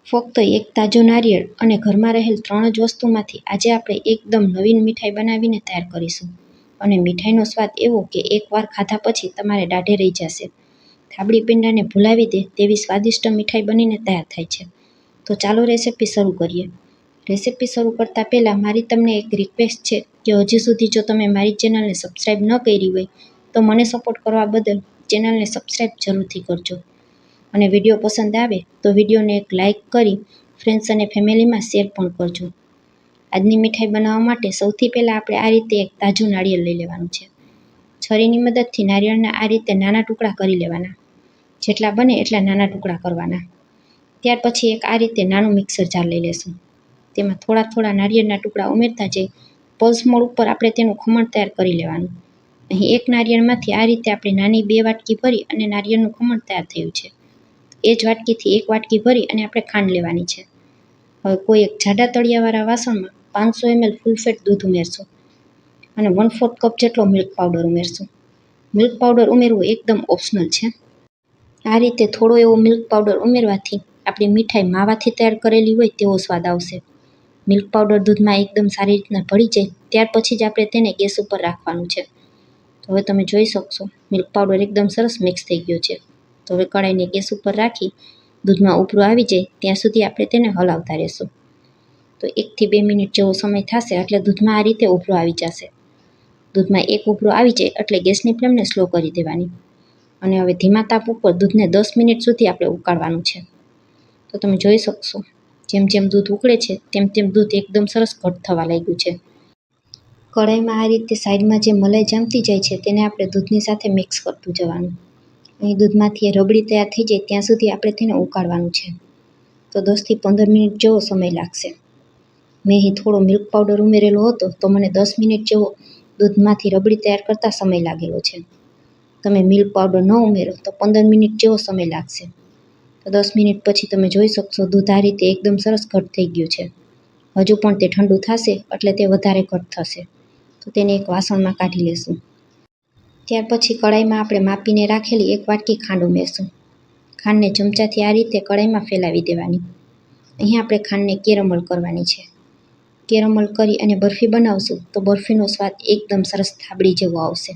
ફક્ત એક તાજો નારિયેળ અને ઘરમાં રહેલ 3 જ વસ્તુમાંથી આજે આપણે એકદમ નવીન મીઠાઈ બનાવીને તૈયાર કરીશું. અને મીઠાઈનો સ્વાદ એવો કે એકવાર ખાધા પછી તમારે દાઢે રહી જશે. થાબડી પિંડાને ભૂલાવી દે તેવી સ્વાદિષ્ટ મીઠાઈ બનીને તૈયાર થાય છે. તો ચાલો રેસીપી શરૂ કરીએ. રેસીપી શરૂ કરતાં પહેલાં મારી તમને એક રિક્વેસ્ટ છે કે હજી સુધી જો તમે મારી ચેનલને સબસ્ક્રાઈબ ન કરી હોય તો મને સપોર્ટ કરવા બદલ ચેનલને સબસ્ક્રાઈબ જરૂરથી કરજો. અને વિડીયો પસંદ આવે તો વિડીયોને એક લાઇક કરી ફ્રેન્ડ્સ અને ફેમિલીમાં શેર પણ કરજો. આજની મીઠાઈ બનાવવા માટે સૌથી પહેલાં આપણે આ રીતે એક તાજું નારિયેળ લઈ લેવાનું છે. છરીની મદદથી નારિયેળના આ રીતે નાના ટુકડા કરી લેવાના. જેટલા બને એટલા નાના ટુકડા કરવાના. ત્યાર પછી એક આ રીતે નાનું મિક્સર જાર લઈ લેશું. તેમાં થોડા થોડા નારિયેળના ટુકડા ઉમેરતા જઈ પલ્સ મોડ ઉપર આપણે તેનું ખમણ તૈયાર કરી લેવાનું. અહીં એક નારિયેળમાંથી આ રીતે આપણે નાની 2 વાટકી ભરી અને નારિયેળનું ખમણ તૈયાર થયું છે. એ જ વાટકીથી 1 વાટકી ભરી અને આપણે ખાંડ લેવાની છે. હવે કોઈ એક જાડા તળિયાવાળા વાસણમાં 500 ml ફૂલ ફેટ દૂધ ઉમેરશું અને 1/4 કપ જેટલો મિલ્ક પાવડર ઉમેરશું. મિલ્ક પાવડર ઉમેરવું એકદમ ઓપ્શનલ છે. આ રીતે થોડો એવો મિલ્ક પાવડર ઉમેરવાથી આપણી મીઠાઈ માવાથી તૈયાર કરેલી હોય તેવો સ્વાદ આવશે. મિલ્ક પાવડર દૂધમાં એકદમ સારી રીતના ભળી જાય ત્યાર પછી જ આપણે તેને ગેસ ઉપર રાખવાનું છે. તો હવે તમે જોઈ શકશો મિલ્ક પાવડર એકદમ સરસ મિક્સ થઈ ગયો છે. તો હવે કઢાઈને ગેસ ઉપર રાખી દૂધમાં ઉભરું આવી જાય ત્યાં સુધી આપણે તેને હલાવતા રહેશું. તો 1 થી 2 મિનિટ જેવો સમય થશે એટલે દૂધમાં આ રીતે ઉભરો આવી જશે. દૂધમાં એક ઉભરો આવી જાય એટલે ગેસની ફ્લેમને સ્લો કરી દેવાની. અને હવે ધીમા તાપ ઉપર દૂધને 10 મિનિટ સુધી આપણે ઉકાળવાનું છે. તો તમે જોઈ શકશો જેમ જેમ દૂધ ઉકળે છે તેમ તેમ દૂધ એકદમ સરસ ઘટ થવા લાગ્યું છે. કઢાઈમાં આ રીતે સાઈડમાં જે મલાઈ જામતી જાય છે તેને આપણે દૂધની સાથે મિક્સ કરતું જવાનું. અહીં દૂધમાંથી એ રબડી તૈયાર થઈ જાય ત્યાં સુધી આપણે તેને ઉકાળવાનું છે. તો 10 થી 15 મિનિટ જેવો સમય લાગશે. મેં અહીં થોડો મિલ્ક પાવડર ઉમેરેલો હતો તો મને 10 મિનિટ જેવો દૂધમાંથી રબડી તૈયાર કરતાં સમય લાગેલો છે. તમે મિલ્ક પાવડર ન ઉમેરો તો 15 મિનિટ જેવો સમય લાગશે. તો 10 મિનિટ પછી તમે જોઈ શકશો દૂધ આ રીતે એકદમ સરસ ઘટ થઈ ગયું છે. હજુ પણ તે ઠંડુ થશે એટલે તે વધારે ઘટ થશે. તો તેને એક વાસણમાં કાઢી લેશું. ત્યાર પછી કઢાઈમાં આપણે માપીને રાખેલી 1 વાટકી ખાંડ ઉમેરશું. ખાંડને ચમચાથી આ રીતે કઢાઈમાં ફેલાવી દેવાની. અહીં આપણે ખાંડને કેરમલ કરવાની છે. કેરમલ કરી અને બરફી બનાવશું તો બરફીનો સ્વાદ એકદમ સરસ થાબડી જેવો આવશે.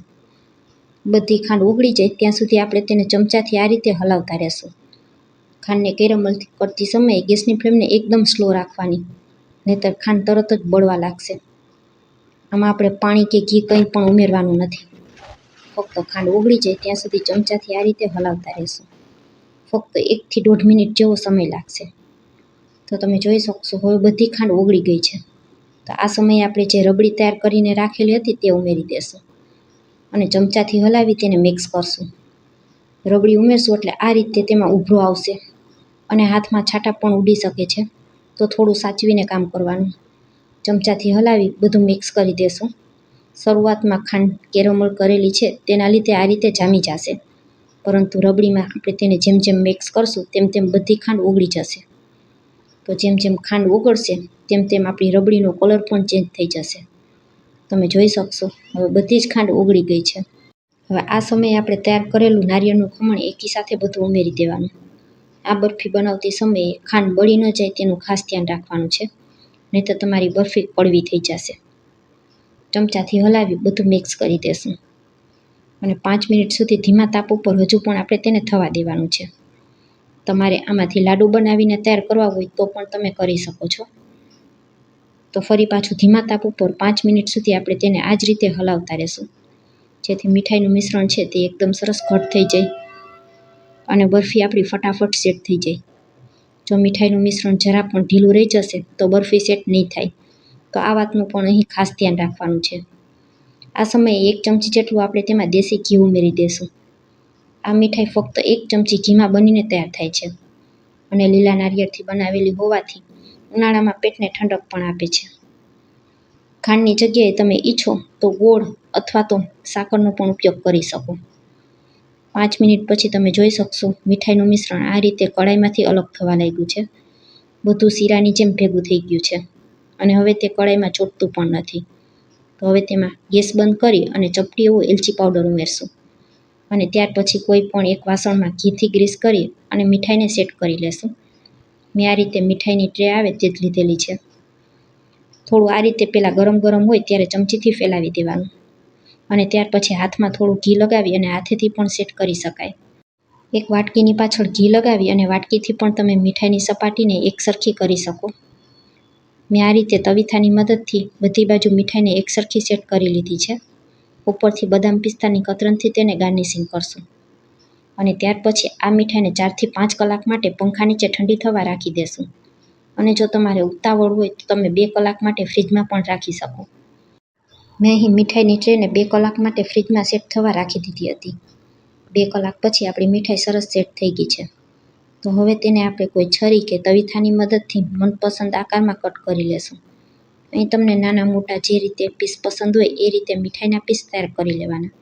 બધી ખાંડ ઓગળી જાય ત્યાં સુધી આપણે તેને ચમચાથી આ રીતે હલાવતા રહેશું. ખાંડને કેરમલ કરતી સમયે ગેસની ફ્લેમને એકદમ સ્લો રાખવાની, નહીંતર ખાંડ તરત જ બળવા લાગશે. આમાં આપણે પાણી કે ઘી કંઈ પણ ઉમેરવાનું નથી. ફક્ત ખાંડ ઓગળી જાય ત્યાં સુધી ચમચાથી આ રીતે હલાવતા રહેશું. ફક્ત 1 થી 1.5 મિનિટ જેવો સમય લાગશે. તો તમે જોઈ શકશો હવે બધી ખાંડ ઓગળી ગઈ છે. તો આ સમયે આપણે જે રબડી તૈયાર કરીને રાખેલી હતી તે ઉમેરી દેશું અને ચમચાથી હલાવી તેને મિક્સ કરશું. રબડી ઉમેરશું એટલે આ રીતે તેમાં ઉભરો આવશે અને હાથમાં છાંટા પણ ઉડી શકે છે. તો થોડું સાચવીને કામ કરવાનું. ચમચાથી હલાવી બધું મિક્સ કરી દેશું. શરૂઆતમાં ખાંડ કેરમલ કરેલી છે તેના લીધે આ રીતે જામી જશે, પરંતુ રબડીમાં આપણે તેને જેમ જેમ મિક્સ કરશું તેમ તેમ બધી ખાંડ ઓગળી જશે. તો જેમ જેમ ખાંડ ઓગળશે તેમ તેમ આપણી રબડીનો કલર પણ ચેન્જ થઈ જશે. તમે જોઈ શકશો હવે બધી જ ખાંડ ઓગળી ગઈ છે. હવે આ સમયે આપણે તૈયાર કરેલું નારિયેળનું ખમણ એકી સાથે બધું ઉમેરી દેવાનું. આ બરફી બનાવતી સમયે ખાંડ બળી ન જાય તેનું ખાસ ધ્યાન રાખવાનું છે, નહીં તો તમારી બરફી કડવી થઈ જશે. ચમચાથી હલાવી બધું મિક્સ કરી દેશું અને 5 મિનિટ સુધી ધીમા તાપ ઉપર હજુ પણ આપણે તેને થવા દેવાનું છે. તમારે આમાંથી લાડુ બનાવીને તૈયાર કરવા હોય તો પણ તમે કરી શકો છો. તો ફરી પાછું ધીમા તાપ ઉપર 5 મિનિટ સુધી આપણે તેને આ જ રીતે હલાવતા રહેશું, જેથી મીઠાઈનું મિશ્રણ છે તે એકદમ સરસ ઘટ થઈ જાય અને બરફી આપણી ફટાફટ સેટ થઈ જાય. જો મીઠાઈનું મિશ્રણ જરા પણ ઢીલું રહી જશે તો બરફી સેટ નહીં થાય. તો આ વાતનું પણ અહીં ખાસ ધ્યાન રાખવાનું છે. આ સમયે 1 ચમચી જેટલું આપણે તેમાં દેશી ઘી ઉમેરી દઈશું. આ મીઠાઈ ફક્ત 1 ચમચી ઘીમાં બનીને તૈયાર થાય છે અને લીલા નારિયેળથી બનાવેલી હોવાથી ઉનાળામાં પેટને ઠંડક પણ આપે છે. ખાંડની જગ્યાએ તમે ઈચ્છો તો ગોળ અથવા તો સાકરનો પણ ઉપયોગ કરી શકો. 5 મિનિટ પછી તમે જોઈ શકશો મીઠાઈનું મિશ્રણ આ રીતે કઢાઈમાંથી અલગ થવા લાગ્યું છે. બધું શીરાની જેમ ભેગું થઈ ગયું છે અને હવે તે કઢાઈમાં ચોટતું પણ નથી. તો હવે તેમાં ગેસ બંધ કરી અને ચપટી એવો એલચી પાવડર ઉમેરશું અને ત્યાર પછી કોઈ પણ એક વાસણમાં ઘીથી ગ્રીસ કરી અને મીઠાઈને સેટ કરી લેશું. મેં આ રીતે મીઠાઈની ટ્રે આવે તે જ લીધેલી છે. થોડું આ રીતે પહેલાં ગરમ ગરમ હોય ત્યારે ચમચીથી ફેલાવી દેવાનું અને ત્યાર પછી હાથમાં થોડું ઘી લગાવી અને હાથેથી પણ સેટ કરી શકાય. એક વાટકીની પાછળ ઘી લગાવી અને વાટકીથી પણ તમે મીઠાઈની સપાટીને એકસરખી કરી શકો. મેં આ રીતે તવીથાની મદદથી બધી બાજુ મીઠાઈને એકસરખી સેટ કરી લીધી છે. ઉપરથી બદામ પિસ્તાની કતરનથી તેને ગાર્નિશિંગ કરશું અને ત્યાર પછી આ મીઠાઈને 4 થી 5 કલાક માટે પંખા નીચે ઠંડી થવા રાખી દેશું. અને જો તમારે ઉતાવળ હોય તો તમે 2 કલાક માટે ફ્રીજમાં પણ રાખી શકો. મેં અહીં મીઠાઈની ટ્રેને 2 કલાક માટે ફ્રીજમાં સેટ થવા રાખી દીધી હતી. 2 કલાક પછી આપણી મીઠાઈ સરસ સેટ થઈ ગઈ છે. તો હવે તેને આપણે કોઈ છરી કે તવીથાની મદદથી મનપસંદ આકારમાં કટ કરી લેશું. અહીં તમને નાના મોટા જે રીતે પીસ પસંદ હોય એ રીતે મીઠાઈના પીસ તૈયાર કરી લેવાના.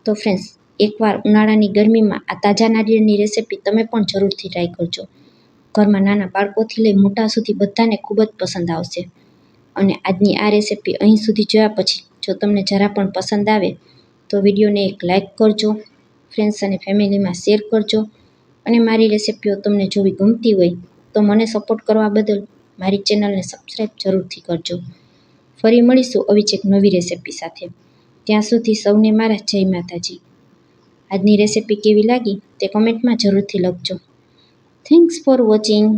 તો ફ્રેન્ડ્સ, એકવાર ઉનાળાની ગરમીમાં આ તાજા નારિયેળની રેસિપી તમે પણ જરૂરથી ટ્રાય કરજો. ઘરમાં નાના બાળકોથી લઈ મોટા સુધી બધાને ખૂબ જ પસંદ આવશે. અને આજની આ રેસિપી અહીં સુધી જોયા પછી જો તમને જરા પણ પસંદ આવે તો વિડીયોને એક લાઇક કરજો, ફ્રેન્ડ્સ અને ફેમિલીમાં શેર કરજો અને મારી રેસિપીઓ તમને જોવી ગમતી હોય તો મને સપોર્ટ કરવા બદલ મારી ચેનલને સબસ્ક્રાઈબ જરૂરથી કરજો. ફરી મળીશું આવી જ એક નવી રેસિપી સાથે. ત્યાં સુધી સૌને મારા જય માતાજી. આજની રેસિપી કેવી લાગી તે કમેન્ટમાં જરૂરથી લખજો. Thanks for watching.